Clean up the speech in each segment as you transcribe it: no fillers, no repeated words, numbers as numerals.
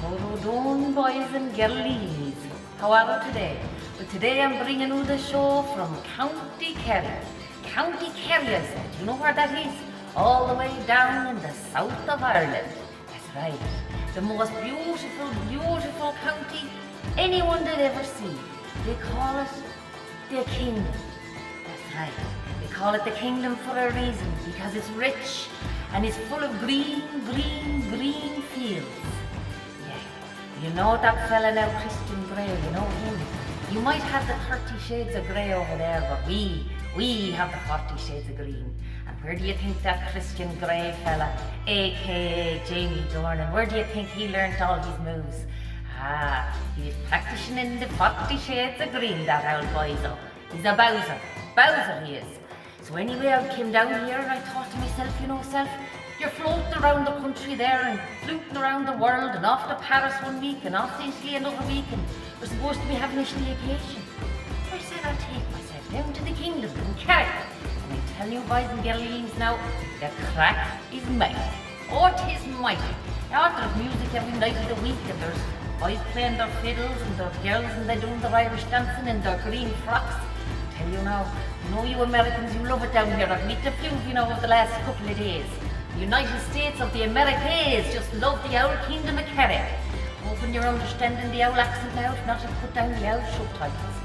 How done, boys and girlies? How are you today? Well, today I'm bringing you the show from County Kerry. County Kerry, I said. You know where that is? All the way down in the south of Ireland. That's right. The most beautiful, beautiful county anyone did ever see. They call it the Kingdom. That's right. They call it the Kingdom for a reason, because it's rich and it's full of green, green, green fields. You know that fella now, Christian Grey, you know him. You might have the 30 shades of grey over there, but we have the 40 shades of green. And where do you think that Christian Grey fella, aka Jamie Dornan, where do you think he learnt all his moves? He's practicing in the 40 shades of green, that old boyzo. He's a Bowser he is. So anyway, I came down here and I thought to myself, you know, you're floating around the country there and fluting around the world and off to Paris one week and off to Italy another week, and we're supposed to be having a staycation. I said I'll take myself down to the Kingdom in Kerry. And I tell you, boys and girlies, now, the crack is mighty. Oh, it is mighty. Now, there's music every night of the week, and there's boys playing their fiddles and there's girls and they're doing their Irish dancing in their green frocks. I tell you now, you Americans, you love it down here. I've met a few, over the last couple of days. United States of the Americas just love the old Kingdom of Kerry. Hoping you're understanding the old accent now, if not to put down the old subtitles.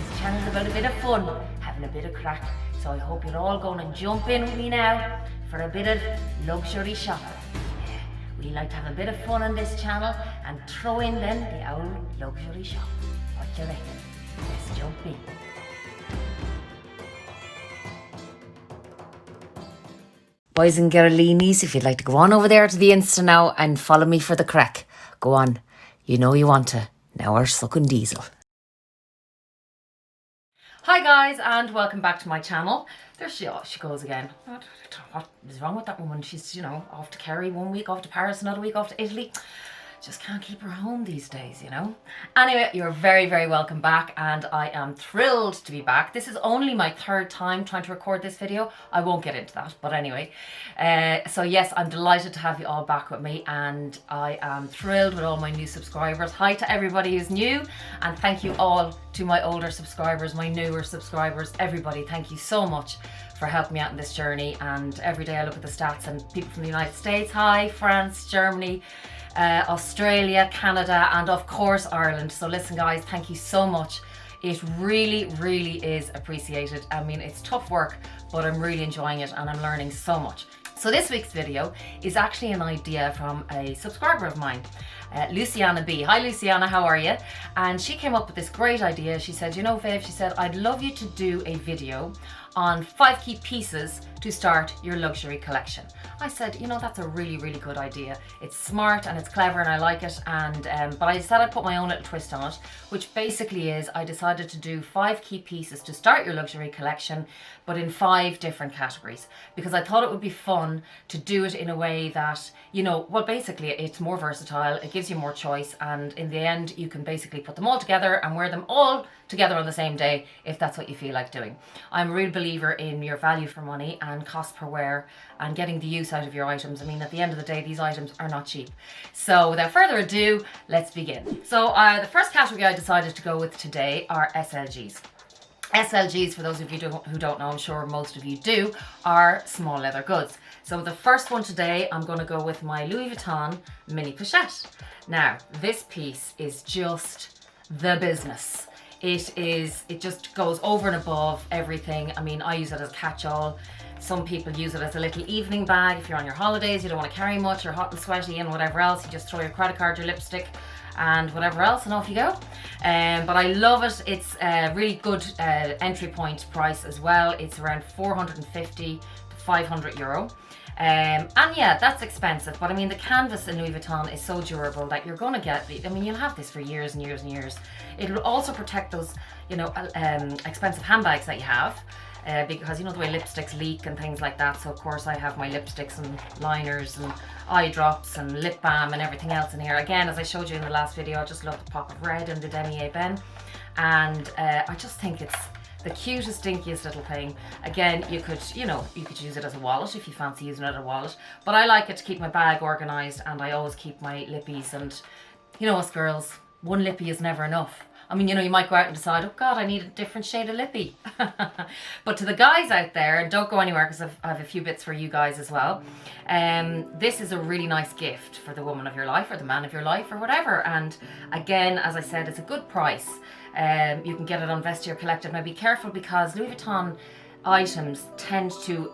This channel's about a bit of fun, having a bit of crack, so I hope you're all going to jump in with me now for a bit of luxury shopping. We like to have a bit of fun on this channel and throw in then the old luxury shop. What you reckon? Let's jump in. Boys and girlies, if you'd like to go on over there to the Insta now and follow me for the crack, go on. You know you want to. Now we're sucking diesel. Hi guys, and welcome back to my channel. There she goes again. What is wrong with that woman? She's, off to Kerry one week, off to Paris another week, off to Italy. Just can't keep her home these days, Anyway, you're very, very welcome back, and I am thrilled to be back. This is only my third time trying to record this video. I won't get into that, but anyway. So yes, I'm delighted to have you all back with me, and I am thrilled with all my new subscribers. Hi to everybody who's new, and thank you all to my older subscribers, my newer subscribers, everybody. Thank you so much for helping me out in this journey. And every day I look at the stats and people from the United States, hi, France, Germany, Australia, Canada, and of course Ireland. So listen guys, thank you so much. It really, really is appreciated. I mean, it's tough work, but I'm really enjoying it and I'm learning so much. So this week's video is actually an idea from a subscriber of mine, Luciana B. Hi Luciana, how are you? And she came up with this great idea. She said, Viv, she said, I'd love you to do a video on 5 key pieces to start your luxury collection. I said, that's a really, really good idea. It's smart and it's clever and I like it. And but I said I'd put my own little twist on it, which basically is I decided to do 5 key pieces to start your luxury collection, but in 5 different categories, because I thought it would be fun to do it in a way that, well, basically it's more versatile, it gives you more choice, and in the end you can basically put them all together and wear them all together on the same day if that's what you feel like doing. I'm a real believer in your value for money and cost per wear and getting the use out of your items. I mean, at the end of the day, these items are not cheap. So without further ado, let's begin. So the first category I decided to go with today are SLGs. SLGs, for those of you who don't know, I'm sure most of you do, are small leather goods. So the first one today, I'm going to go with my Louis Vuitton mini pochette. Now, this piece is just the business. It just goes over and above everything. I mean, I use it as a catch-all. Some people use it as a little evening bag. If you're on your holidays, you don't want to carry much, you're hot and sweaty and whatever else, you just throw your credit card, your lipstick and whatever else and off you go. But I love it. It's a really good entry point price as well. It's around 450 to 500 euro. And yeah, that's expensive, but I mean the canvas in Louis Vuitton is so durable that you're going to get, I mean you'll have this for years and years and years. It'll also protect those, expensive handbags that you have, because the way lipsticks leak and things like that. So of course I have my lipsticks and liners and eye drops and lip balm and everything else in here. Again, as I showed you in the last video, I just love the pop of red and the demi-ebene, and I just think it's The cutest, dinkiest little thing. Again, you could use it as a wallet if you fancy using it as a wallet. But I like it to keep my bag organised, and I always keep my lippies. And you know us girls, one lippy is never enough. I mean, you might go out and decide, oh God, I need a different shade of lippy. But to the guys out there, and don't go anywhere because I have a few bits for you guys as well. This is a really nice gift for the woman of your life or the man of your life or whatever. And again, as I said, it's a good price. You can get it on Vestiaire Collective. Now be careful, because Louis Vuitton items tend to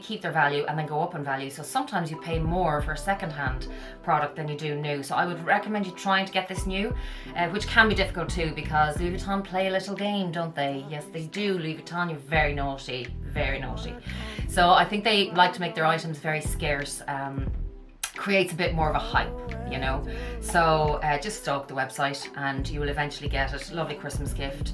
keep their value and then go up in value. So sometimes you pay more for a second-hand product than you do new. So I would recommend you trying to get this new, which can be difficult too, because Louis Vuitton play a little game, don't they? Yes, they do. Louis Vuitton, you're very naughty, very naughty. So I think they like to make their items very scarce. Creates a bit more of a hype, so just stalk the website and you will eventually get it. Lovely Christmas gift,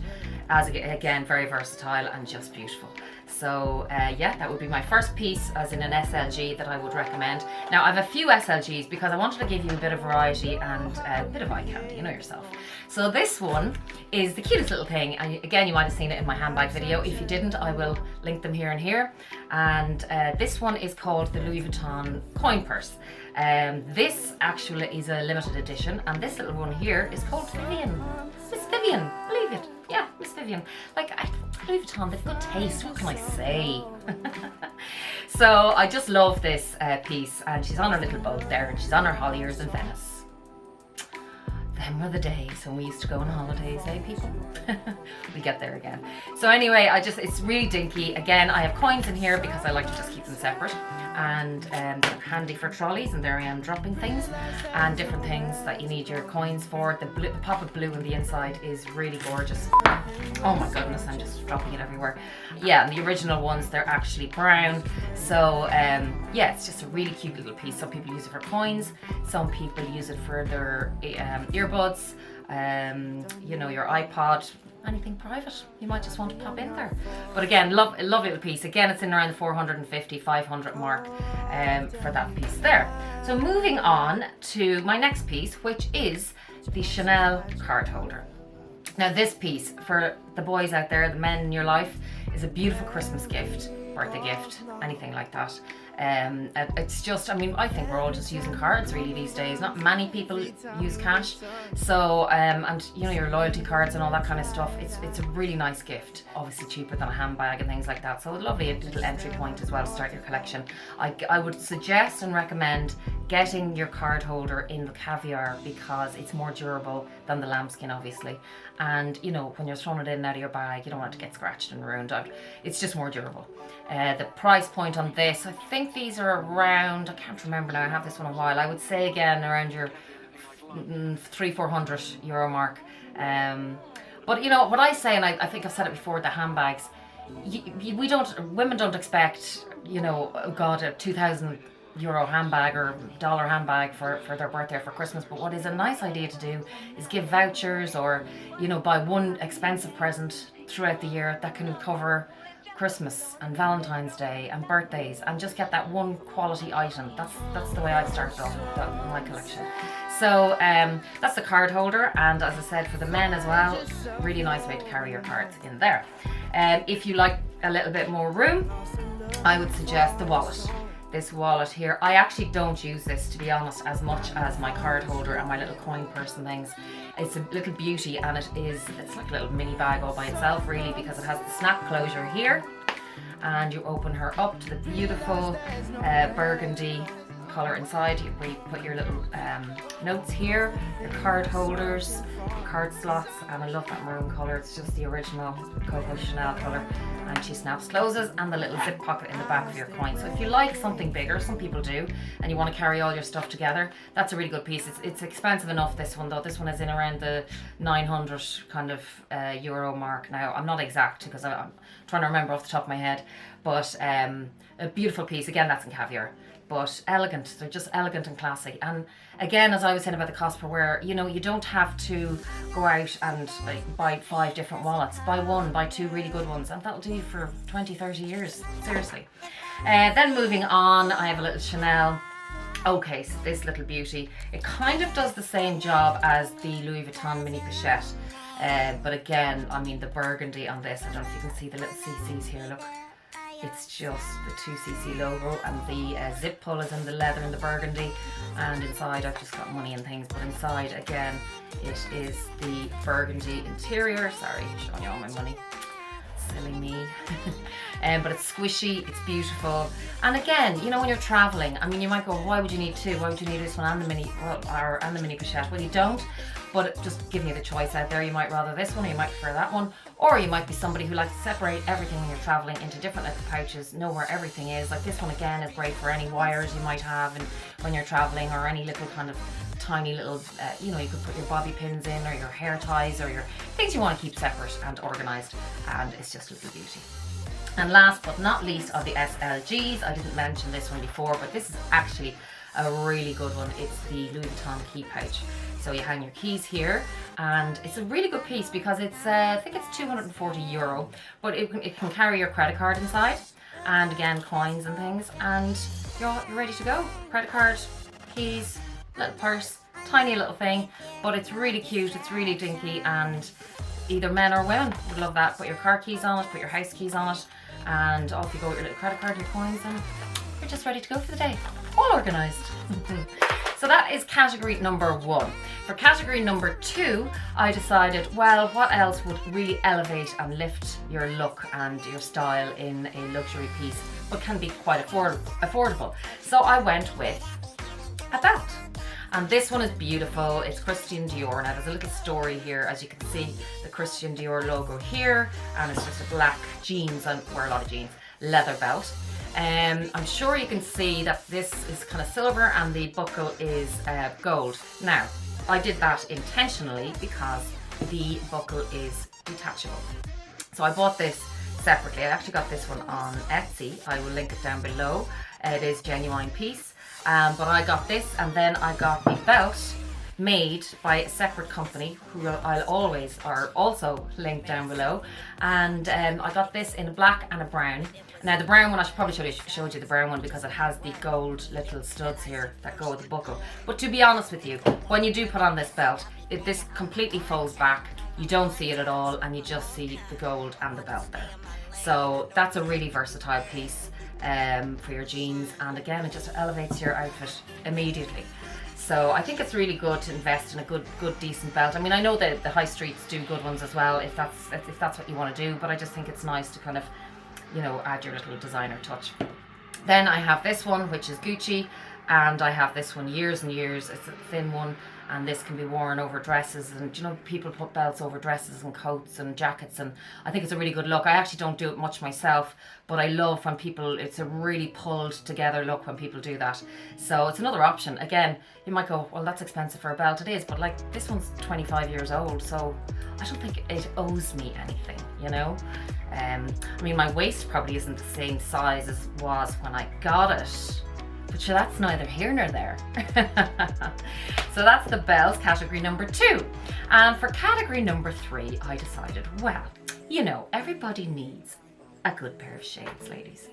as again very versatile and just beautiful. So yeah, that would be my first piece, as in an SLG, that I would recommend. Now I have a few SLGs because I wanted to give you a bit of variety and a bit of eye candy, you know yourself. So this one is the cutest little thing, and again, you might have seen it in my handbag video. If you didn't, I will link them here and here. And this one is called the Louis Vuitton coin purse. This actually is a limited edition, and this little one here is called Vivienne. Miss Vivienne, believe it. Yeah, Miss Vivienne. Louis Vuitton, they've good taste, what can I say? So I just love this piece, and she's on her little boat there, and she's on her holiers in Venice. Them were the days when we used to go on holidays, eh people? We get there again. So anyway, it's really dinky. Again, I have coins in here because I like to just keep them separate, and they're handy for trolleys, and there I am dropping things and different things that you need your coins for. The pop of blue on the inside is really gorgeous. Oh my goodness, I'm just dropping it everywhere. Yeah, and the original ones, they're actually brown. So yeah, it's just a really cute little piece. Some people use it for coins, some people use it for their earbuds, your iPod, anything private you might just want to pop in there. But again, lovely little piece. Again, it's in around the 450, 500 mark for that piece there. So moving on to my next piece, which is the Chanel card holder. Now this piece, for the boys out there, the men in your life, is a beautiful Christmas gift, birthday gift, anything like that. It's just, I think we're all just using cards really these days. Not many people use cash. So, and your loyalty cards and all that kind of stuff, it's a really nice gift. Obviously cheaper than a handbag and things like that. So a lovely little entry point as well to start your collection. I would suggest and recommend getting your card holder in the caviar because it's more durable than the lambskin, obviously. And when you're throwing it in and out of your bag, you don't want it to get scratched and ruined out. It's just more durable. The price point on this, I think these are around, I can't remember now, I have this one a while, I would say again around your 300-400 euro mark. But what I say, and I think I've said it before, the handbags, women don't expect, oh God, a 2,000 euro handbag or dollar handbag for their birthday or for Christmas. But what is a nice idea to do is give vouchers, or buy one expensive present throughout the year that can cover Christmas and Valentine's Day and birthdays, and just get that one quality item. That's the way I've started off with my collection. So that's the card holder, and as I said, for the men as well, really nice way to carry your cards in there. If you like a little bit more room, I would suggest the wallet. This wallet here, I actually don't use this, to be honest, as much as my card holder and my little coin purse and things. It's a little beauty, and it's like a little mini bag all by itself really, because it has the snap closure here, and you open her up to the beautiful burgundy colour inside, where you put your little notes here, your card holders, your card slots, and I love that maroon colour. It's just the original Coco Chanel colour, and she snaps closes, and the little zip pocket in the back for your coin. So if you like something bigger, some people do, and you want to carry all your stuff together, that's a really good piece. It's expensive enough, this one though. This one is in around the 900 kind of euro mark. Now I'm not exact because I'm trying to remember off the top of my head, but a beautiful piece. Again, that's in caviar, but elegant. They're just elegant and classy. And again, as I was saying about the cost per wear, you don't have to go out and buy 5 different wallets. Buy one, buy 2 really good ones, and that'll do you for 20-30 years, seriously. Then moving on, I have a little Chanel. Okay, so this little beauty, it kind of does the same job as the Louis Vuitton mini pochette. But again, I mean, the burgundy on this, I don't know if you can see the little CCs here, look. It's just the 2cc logo, and the zip pull is in the leather and the burgundy, and inside I've just got money and things, but inside again it is the burgundy interior. Sorry, showing you all my money, silly me. But it's squishy, it's beautiful, and again, you know, when you're traveling, I mean, you might go, why would you need two? Why would you need this one and the mini, and the mini pochette? Well, you don't, but just giving you the choice out there. You might rather this one, or you might prefer that one, or you might be somebody who likes to separate everything when you're traveling into different little pouches, know where everything is. Like this one again is great for any wires you might have and when you're traveling, or any little kind of tiny little, you know, you could put your bobby pins in, or your hair ties, or your things you want to keep separate and organised, and it's just a little beauty. And last but not least are the SLGs. I didn't mention this one before, but this is actually a really good one. It's the Louis Vuitton key pouch. So you hang your keys here, and it's a really good piece because it's, I think it's €240, but it can carry your credit card inside, and again, coins and things, and you're ready to go. Credit card, keys, little purse, tiny little thing, but it's really cute, it's really dinky, and either men or women would love that. Put your car keys on it, put your house keys on it, and off you go with your little credit card, your coins, and you're just ready to go for the day. All organised. So that is category number 1. For category number 2, I decided, well, what else would really elevate and lift your look and your style in a luxury piece, but can be quite affordable. So I went with a belt. And this one is beautiful. It's Christian Dior. Now there's a little story here, as you can see, the Christian Dior logo here, and it's just a black jeans, I wear a lot of jeans, leather belt. I'm sure you can see that this is kind of silver and the buckle is gold. Now, I did that intentionally because the buckle is detachable. So I bought this separately. I actually got this one on Etsy. I will link it down below. It is genuine piece. But I got this, and then I got the belt made by a separate company who I'll always are also linked down below, and I got this in a black and a brown. Now the brown one, I should probably showed you the brown one because it has the gold little studs here that go with the buckle. But to be honest with you, when you do put on this belt, this completely folds back, you don't see it at all, and you just see the gold and the belt there. So that's a really versatile piece for your jeans, and again, it just elevates your outfit immediately. So I think it's really good to invest in a good decent belt. I mean, I know that the high streets do good ones as well, if that's what you want to do, but I just think it's nice to kind of, you know, add your little designer touch. Then I have this one, which is Gucci, and I have this one years and years. It's a thin one, and this can be worn over dresses, and you know, people put belts over dresses and coats and jackets, and I think it's a really good look. I actually don't do it much myself, but I love when people, it's a really pulled together look when people do that. So it's another option. Again, you might go, well, that's expensive for a belt. It is, but like this one's 25 years old, so I don't think it owes me anything, you know. I mean, my waist probably isn't the same size as it was when I got it, but sure, that's neither here nor there. So that's the belt, category number 2. And for category number 3, I decided, well, you know, everybody needs a good pair of shades, ladies.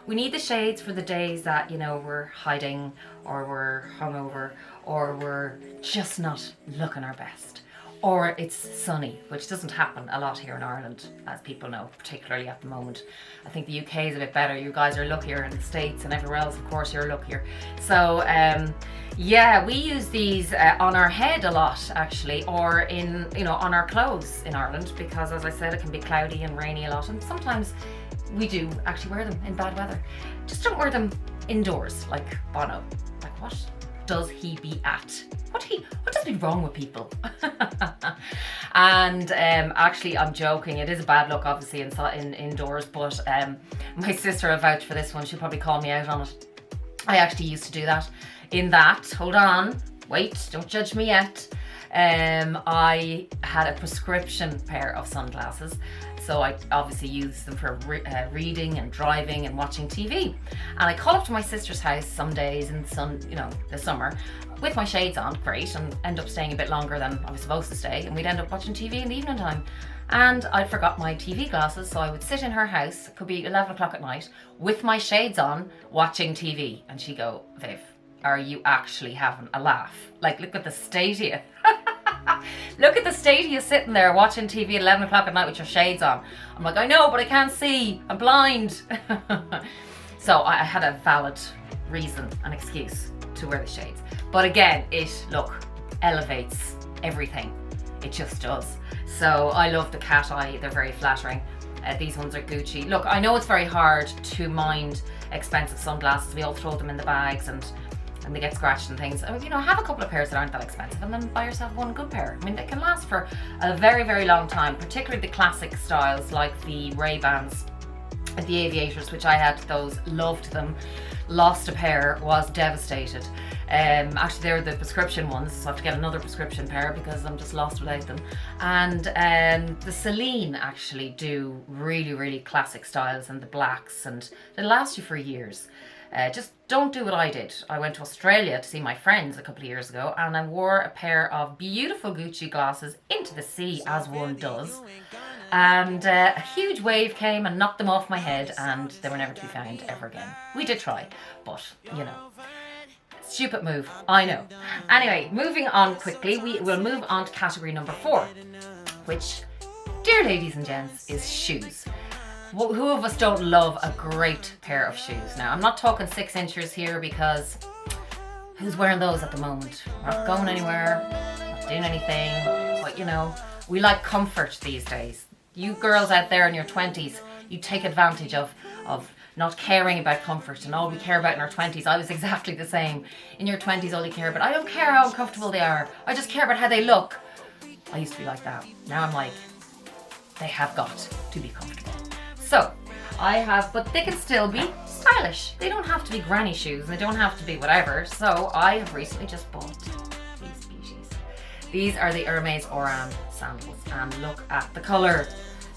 We need the shades for the days that, you know, we're hiding, or we're hungover, or we're just not looking our best, or it's sunny, which doesn't happen a lot here in Ireland, as people know, particularly at the moment. I think the UK is a bit better. You guys are luckier, in the States and everywhere else, of course, you're luckier. So yeah, we use these on our head a lot, actually, or in, you know, on our clothes in Ireland, because as I said, it can be cloudy and rainy a lot, and sometimes we do actually wear them in bad weather. Just don't wear them indoors like Bono. Like, what does he be at? What does be wrong with people? And actually, I'm joking. It is a bad look, obviously, indoors, but my sister will vouch for this one. She'll probably call me out on it. I actually used to do that. Hold on, wait, don't judge me yet. I had a prescription pair of sunglasses, so I obviously used them for reading and driving and watching TV. And I call up to my sister's house some days in the summer with my shades on, great, and end up staying a bit longer than I was supposed to stay, and we'd end up watching TV in the evening time. And I'd forgot my TV glasses, so I would sit in her house, it could be 11 o'clock at night, with my shades on, watching TV. And she'd go, Viv, are you actually having a laugh? Like, look at the state of you. Look at the state of you sitting there watching TV at 11 o'clock at night with your shades on. I'm like, I know, but I can't see. I'm blind. So I had a valid reason, an excuse to wear the shades. But again, it, look, elevates everything. It just does. So I love the cat eye. They're very flattering. These ones are Gucci. Look, I know it's very hard to mind expensive sunglasses. We all throw them in the bags and they get scratched and things. You know, have a couple of pairs that aren't that expensive and then buy yourself one good pair. I mean, they can last for a very, very long time, particularly the classic styles like the Ray-Bans, the Aviators, which I had those, loved them, lost a pair, was devastated. Actually, they're the prescription ones, so I have to get another prescription pair because I'm just lost without them. And the Celine actually do really, really classic styles, and the blacks, and they last you for years. Just don't do what I did. I went to Australia to see my friends a couple of years ago, and I wore a pair of beautiful Gucci glasses into the sea, as one does. And a huge wave came and knocked them off my head, and they were never to be found ever again. We did try, but you know, stupid move, I know. Anyway, moving on quickly, we will move on to category number 4, which, dear ladies and gents, is shoes. Who of us don't love a great pair of shoes? Now, I'm not talking 6 inches here because who's wearing those at the moment? We're not going anywhere, not doing anything, but you know, we like comfort these days. You girls out there in your 20s, you take advantage of not caring about comfort, and all we care about in our 20s. I was exactly the same. In your 20s, all you care about, I don't care how uncomfortable they are. I just care about how they look. I used to be like that. Now I'm like, they have got to be comfortable. So, but they can still be stylish. They don't have to be granny shoes, and they don't have to be whatever. So I have recently just bought these beauties. These are the Hermes Oran sandals, and look at the colour.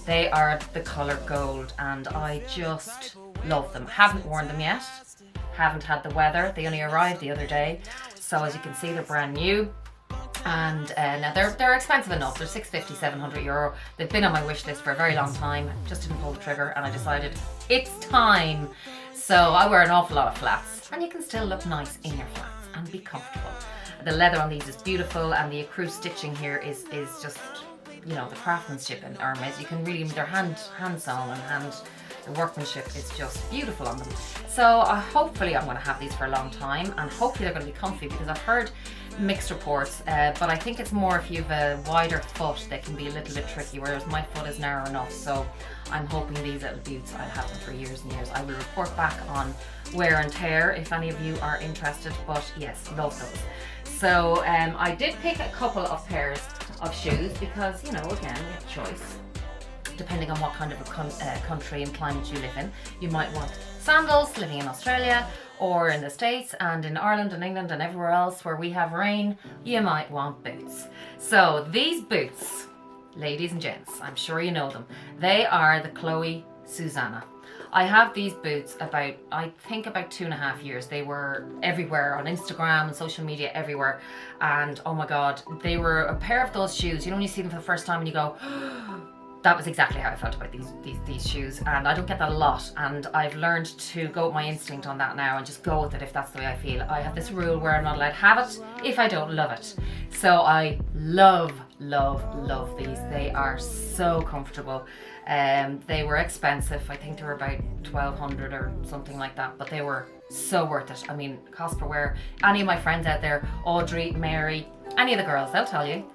They are the colour gold, and I just love them. Haven't worn them yet. Haven't had the weather. They only arrived the other day. So as you can see, they're brand new. And now they're expensive enough. They're 650, 700 euro. They've been on my wish list for a very long time. Just didn't pull the trigger, and I decided it's time. So I wear an awful lot of flats, and you can still look nice in your flats and be comfortable. The leather on these is beautiful, and the ecru stitching here is just, you know, the craftsmanship in Hermes. You can really, they're hand sewn, and the workmanship is just beautiful on them. So hopefully I'm going to have these for a long time, and hopefully they're going to be comfy, because I've heard mixed reports, but I think it's more if you have a wider foot they can be a little bit tricky, whereas my foot is narrow enough. So I'm hoping these little boots, I'll have them for years and years. I will report back on wear and tear if any of you are interested, but yes, love those. So I did pick a couple of pairs of shoes because, you know, again, we have choice. Depending on what kind of a country and climate you live in. You might want sandals living in Australia, or in the States, and in Ireland and England and everywhere else where we have rain, you might want boots. So these boots, ladies and gents, I'm sure you know them. They are the Chloe Susanna. I have these boots about, I think about 2.5 years. They were everywhere on Instagram and social media, everywhere. And oh my God, they were a pair of those shoes. You know when you see them for the first time and you go, that was exactly how I felt about these shoes, and I don't get that a lot, and I've learned to go with my instinct on that now and just go with it if that's the way I feel. I have this rule where I'm not allowed to have it if I don't love it. So I love these. They are so comfortable. They were expensive. I think they were about 1,200 or something like that, but they were so worth it. I mean, cost per wear. Any of my friends out there, Audrey, Mary, any of the girls, they'll tell you.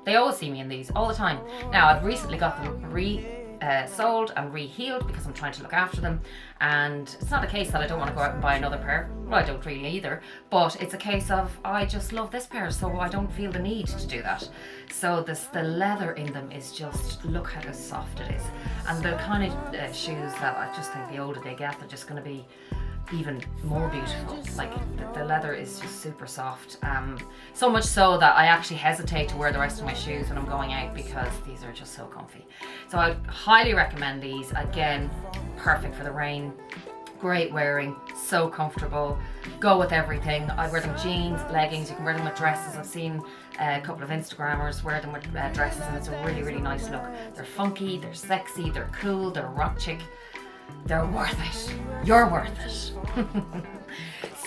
They always see me in these all the time. Now, I've recently got them sold and re-heeled because I'm trying to look after them, and it's not a case that I don't want to go out and buy another pair. Well, I don't really either, but it's a case of I just love this pair, so I don't feel the need to do that. So the leather in them is just, look how soft it is, and the kind of shoes that I just think the older they get, they're just going to be even more beautiful. Like the leather is just super soft, so much so that I actually hesitate to wear the rest of my shoes when I'm going out because these are just so comfy. So I highly recommend these. Again, perfect for the rain, great wearing, so comfortable, go with everything. I wear them jeans, leggings, you can wear them with dresses. I've seen a couple of Instagrammers wear them with dresses, and it's a really nice look. They're funky, they're sexy, they're cool, they're rock chic. They're worth it. You're worth it.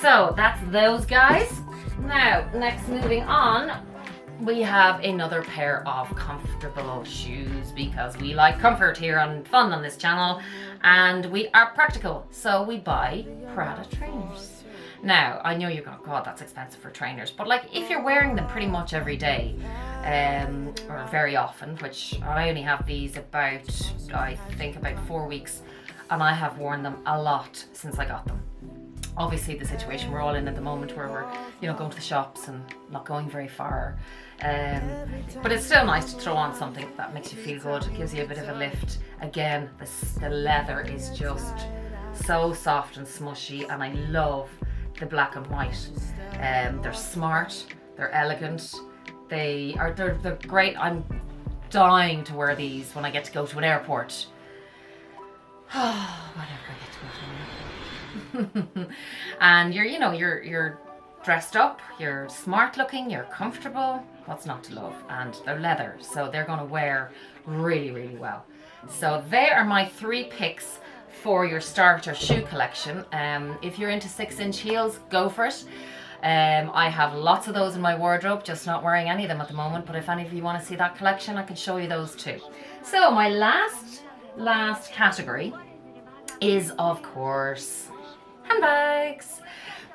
So that's those guys. Now, next, moving on, we have another pair of comfortable shoes because we like comfort here and fun on this channel, and we are practical, so we buy Prada trainers. Now, I know you're going, God, that's expensive for trainers, but like if you're wearing them pretty much every day, or very often, which I only have these about, I think about 4 weeks, and I have worn them a lot since I got them. Obviously the situation we're all in at the moment where we're, you know, going to the shops and not going very far. But it's still nice to throw on something that makes you feel good, gives you a bit of a lift. Again, the leather is just so soft and smushy, and I love the black and white. They're smart, they're elegant, they're great. I'm dying to wear these when I get to go to an airport. Whenever I get to go to an airport. And you're dressed up, you're smart looking, you're comfortable. What's not to love? And they're leather, so they're going to wear really, really well. So they are my 3 picks for your starter shoe collection. If you're into 6-inch heels, go for it. I have lots of those in my wardrobe, just not wearing any of them at the moment, but if any of you want to see that collection, I can show you those too. So my last category is, of course, handbags,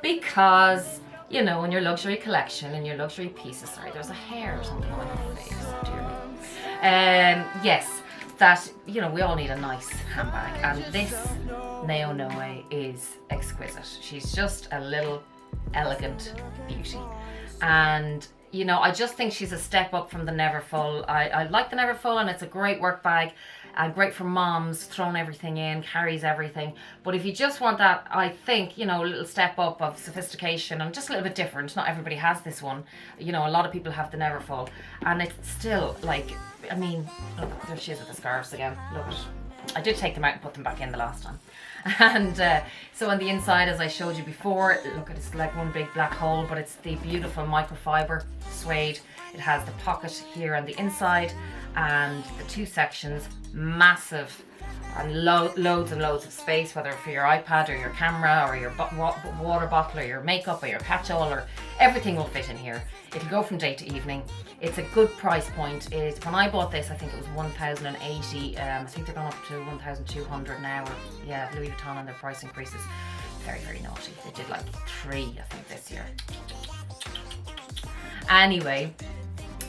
because you know, in your luxury collection, in your luxury pieces, sorry, there's a hair or something on my face, dear me. Yes, that, you know, we all need a nice handbag, and this Neo Noe is exquisite. She's just a little elegant beauty, and you know, I just think she's a step up from the Neverfull. I like the Neverfull, and it's a great work bag and great for moms, throwing everything in, carries everything. But if you just want that, I think, you know, a little step up of sophistication and just a little bit different. Not everybody has this one. You know, a lot of people have the Neverfull, and it's still like, I mean, look, there she is with the scarves again. Look, I did take them out and put them back in the last time. And so on the inside, as I showed you before, look, it's like one big black hole, but it's the beautiful microfiber suede. It has the pocket here on the inside and the 2 sections, massive, and loads and loads of space, whether for your iPad or your camera or your water bottle or your makeup or your catch-all, or everything will fit in here. It'll go from day to evening. It's a good price point. When I bought this, I think it was 1,080. I think they're going up to 1,200 now. Or, yeah, Louis Vuitton and their price increases. Very, very naughty. They did like 3, I think, this year. Anyway,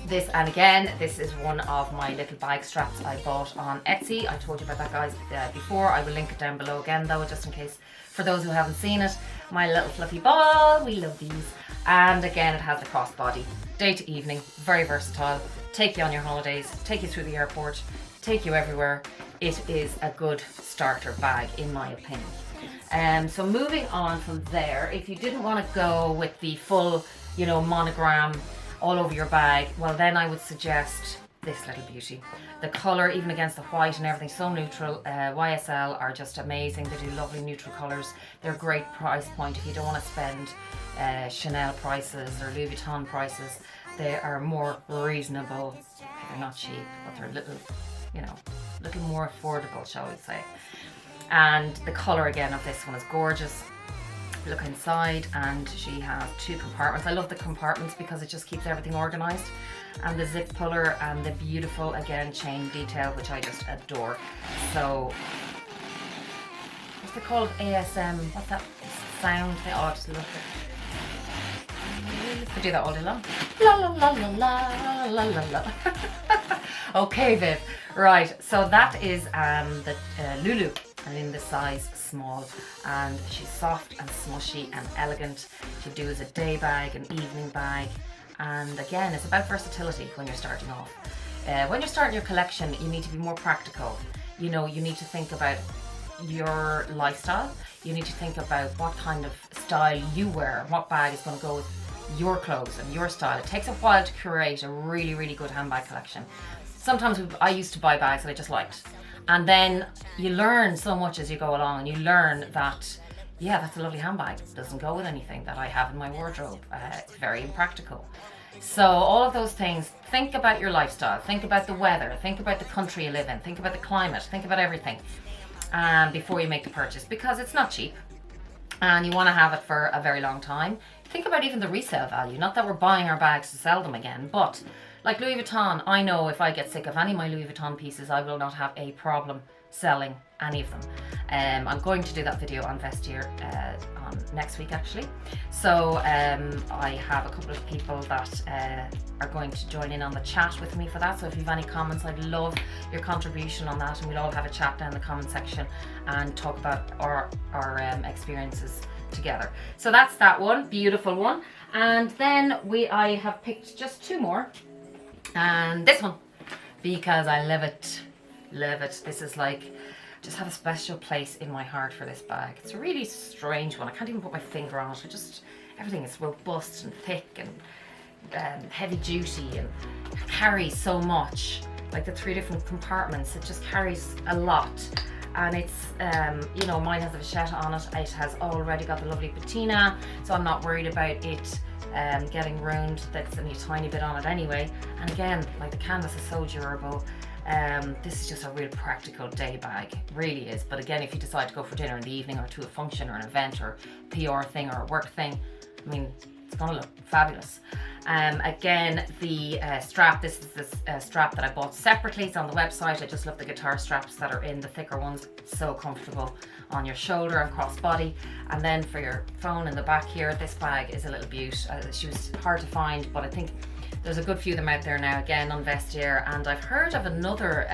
this, and again, this is one of my little bag straps I bought on Etsy. I told you about that, guys, before. I will link it down below again, though, just in case for those who haven't seen it. My little fluffy ball, we love these. And again, it has the crossbody, day to evening, very versatile. Take you on your holidays, take you through the airport, take you everywhere. It is a good starter bag, in my opinion. So moving on from there, if you didn't want to go with the full, you know, monogram all over your bag, well then I would suggest this little beauty. The colour, even against the white and everything, so neutral. YSL are just amazing. They do lovely neutral colours. They're a great price point if you don't want to spend Chanel prices or Louis Vuitton prices. They are more reasonable. They're not cheap, but they're a little, you know, a little more affordable, shall we say. And the colour again of this one is gorgeous. Look inside, and she has 2 compartments. I love the compartments because it just keeps everything organised. And the zip puller and the beautiful, again, chain detail, which I just adore. So, what's it called? ASM, what's that sound? Oh, just love it. I could do that all day long. La la la la la la la la. Okay, Viv. Right, so that is the Lulu, and in the size small, and she's soft and smushy and elegant. She'd do as a day bag, an evening bag, and again, it's about versatility when you're starting off. When you're starting your collection, you need to be more practical. You know, you need to think about your lifestyle. You need to think about what kind of style you wear, what bag is going to go with your clothes and your style. It takes a while to curate a really, really good handbag collection. Sometimes I used to buy bags that I just liked. And then you learn so much as you go along, and you learn that, yeah, that's a lovely handbag. It doesn't go with anything that I have in my wardrobe. It's very impractical. So all of those things, think about your lifestyle, think about the weather, think about the country you live in, think about the climate, think about everything before you make the purchase, because it's not cheap and you want to have it for a very long time. think about even the resale value. Not that we're buying our bags to sell them again, but like Louis Vuitton, I know if I get sick of any of my Louis Vuitton pieces, I will not have a problem selling any of them. I'm going to do that video on Vestiaire on next week actually. So I have a couple of people that are going to join in on the chat with me for that. So if you have any comments, I'd love your contribution on that, and we'll all have a chat down in the comment section and talk about our experiences together. So that's that one, beautiful one. And then I have picked just 2 more, and this one, because I love it. This is like, just have a special place in my heart for this bag. It's a really strange one. I can't even put my finger on it. Everything is robust and thick and heavy duty and carries so much. Like the 3 different compartments, it just carries a lot. And it's, you know, mine has a vachetta on it. It has already got the lovely patina, so I'm not worried about it getting ruined. That's only a tiny bit on it anyway. And again, like the canvas is so durable. This is just a real practical day bag, it really is. But again, if you decide to go for dinner in the evening or to a function or an event or PR thing or a work thing, I mean, it's gonna look fabulous. Again, the strap, this is the strap that I bought separately. It's on the website. I just love the guitar straps that are in the thicker ones. So comfortable on your shoulder and crossbody. And then for your phone in the back here, this bag is a little beaut. She was hard to find, but I think there's a good few of them out there now, again on Vestiaire. And I've heard of another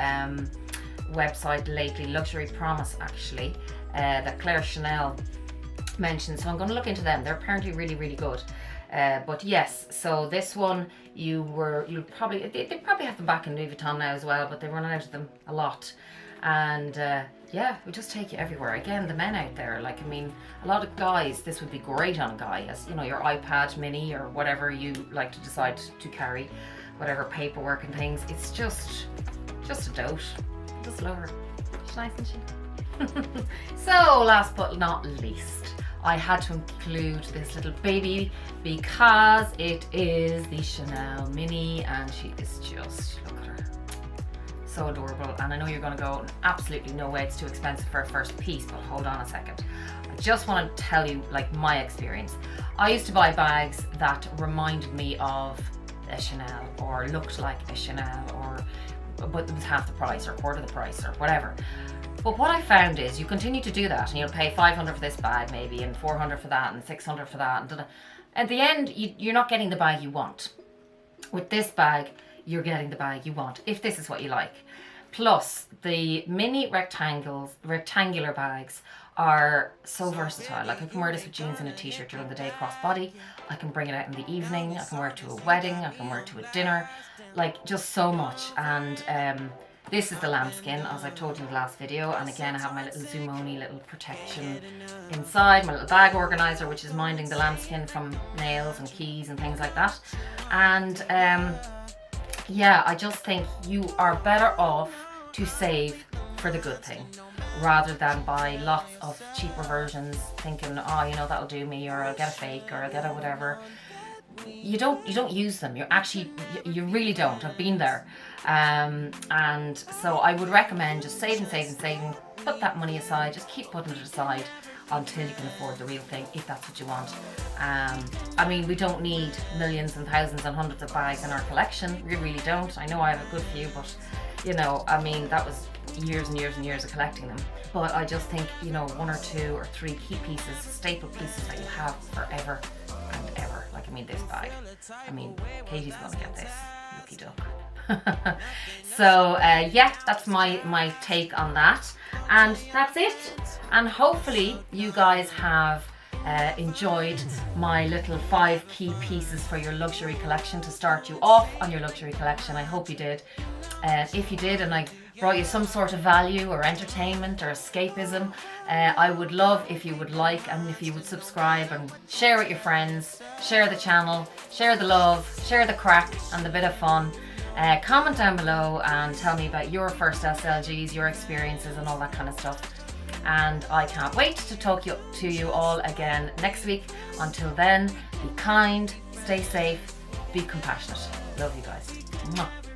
website lately, Luxury Promise actually, that Claire Chanel mentioned. So I'm going to look into them. They're apparently really, really good. But yes, so this one they probably have them back in Louis Vuitton now as well, but they're running out of them a lot. And yeah, we just take you everywhere. Again, the men out there, like, I mean, a lot of guys, this would be great on a guy, as you know, your iPad mini or whatever you like to decide to carry, whatever paperwork and things. It's just a dote. Just love her. She's nice, isn't she? So last but not least, I had to include this little baby because it is the Chanel Mini, and she is just, look at her, so adorable. And I know you're going to go, absolutely no way, it's too expensive for a first piece, but hold on a second. I just want to tell you, like, my experience. I used to buy bags that reminded me of a Chanel or looked like a Chanel, but it was half the price or quarter the price or whatever. But what I found is you continue to do that and you'll pay 500 for this bag maybe, and 400 for that, and 600 for that, and at the end you're not getting the bag you want. With this bag, you're getting the bag you want, if this is what you like. Plus, the mini rectangular bags are so versatile. Like, I can wear this with jeans and a t-shirt during the day, crossbody. I can bring it out in the evening. I can wear it to a wedding. I can wear it to a dinner. Like, just so much. And this is the lambskin, as I told you in the last video. And again, I have my little Zumoni little protection inside, my little bag organizer, which is minding the lambskin from nails and keys and things like that. And yeah, I just think you are better off to save for the good thing, rather than buy lots of cheaper versions thinking, oh, you know, that'll do me, or I'll get a fake, or I'll get a whatever. You don't use them. You really don't. I've been there. And so I would recommend just saving, put that money aside, just keep putting it aside until you can afford the real thing, if that's what you want. I mean, we don't need millions and thousands and hundreds of bags in our collection. We really don't. I know I have a good few, but you know, I mean, that was years and years and years of collecting them. But I just think, you know, 1 or 2 or 3 key pieces, staple pieces that you have forever and ever. Like, I mean, this bag. I mean, Katie's gonna get this. Lucky duck. So yeah, that's my take on that, and that's it. And hopefully you guys have enjoyed my little 5 key pieces for your luxury collection to start you off on your luxury collection. I hope you did. If you did, and I brought you some sort of value or entertainment or escapism, I would love if you would like, and if you would subscribe and share with your friends, share the channel, share the love, share the crack and the bit of fun. Comment down below and tell me about your first SLGs, your experiences and all that kind of stuff. And I can't wait to talk to you all again next week. Until then, be kind, stay safe, be compassionate. Love you guys. Mwah.